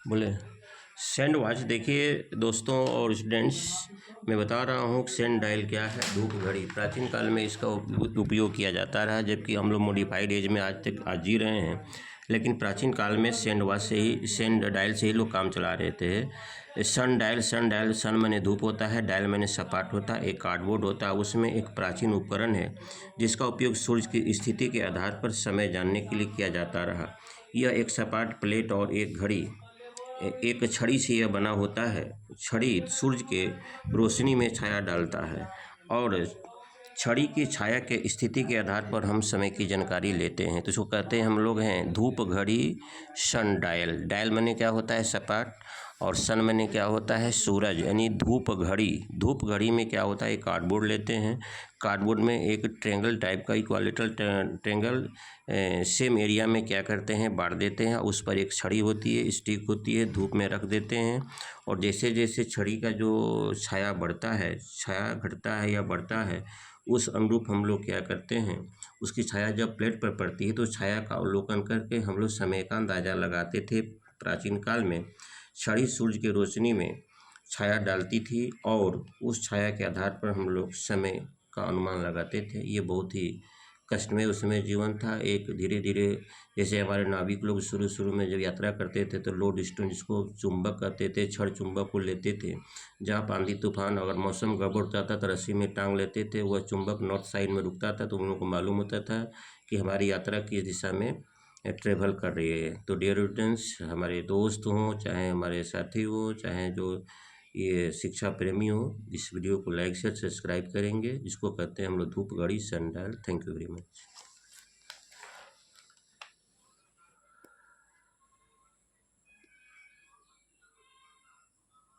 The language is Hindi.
बोले सैंड वॉच। देखिए दोस्तों और स्टूडेंट्स, मैं बता रहा हूँ सैंड डायल क्या है। धूप घड़ी प्राचीन काल में इसका उपयोग किया जाता रहा, जबकि हम लोग मॉडिफाइड एज में आज जी रहे हैं। लेकिन प्राचीन काल में सैंड वॉच से ही, सैंड डायल से ही लोग काम चला रहे थे। सन डायल, सन माने धूप होता है, डायल माने सपाट होता है, एक कार्डबोर्ड होता है। उसमें एक प्राचीन उपकरण है जिसका उपयोग सूर्य की स्थिति के आधार पर समय जानने के लिए किया जाता रहा। यह एक सपाट प्लेट और एक घड़ी, एक छड़ी से यह बना होता है। छड़ी सूर्य के रोशनी में छाया डालता है और छड़ी की छाया के स्थिति के आधार पर हम समय की जानकारी लेते हैं। तो इसको कहते हैं हम लोग हैं धूप घड़ी, सन डायल। डायल माने क्या होता है सपाट, और सन माने क्या होता है सूरज, यानी धूप घड़ी। धूप घड़ी में क्या होता है, एक कार्डबोर्ड लेते हैं। कार्डबोर्ड में एक ट्रेंगल टाइप का इक्वालेटरल ट्रेंगल सेम एरिया में क्या करते हैं, बांट देते हैं। उस पर एक छड़ी होती है, स्टिक होती है, धूप में रख देते हैं। और जैसे जैसे छड़ी का जो छाया बढ़ता है, छाया घटता है या बढ़ता है, उस अनुरूप हम लोग क्या करते हैं, उसकी छाया जब प्लेट पर पड़ती है तो छाया का अवलोकन करके हम लोग समय का अंदाज़ा लगाते थे। प्राचीन काल में छड़ी सूर्य की रोशनी में छाया डालती थी और उस छाया के आधार पर हम लोग समय का अनुमान लगाते थे। ये बहुत ही कष्टमय उसमें जीवन था। एक धीरे धीरे जैसे हमारे नाविक लोग शुरू शुरू में जब यात्रा करते थे तो लोड स्टोन, जिसको चुंबक कहते थे, छड़ चुंबक को लेते थे। जहाँ आंधी तूफान अगर मौसम गड़बड़ होता था तो रस्सी में टांग लेते थे। वह चुंबक नॉर्थ साइड में रुकता था तो उन लोगों को मालूम होता था कि हमारी यात्रा किस दिशा में ट्रेवल कर रही है। तो डियर स्टूडेंट्स, हमारे दोस्त हों, चाहे हमारे साथी हों, चाहे जो ये शिक्षा प्रेमी हो, इस वीडियो को लाइक से सब्सक्राइब करेंगे, जिसको कहते हैं हम लोग धूप घड़ी sun dial. Thank you very much.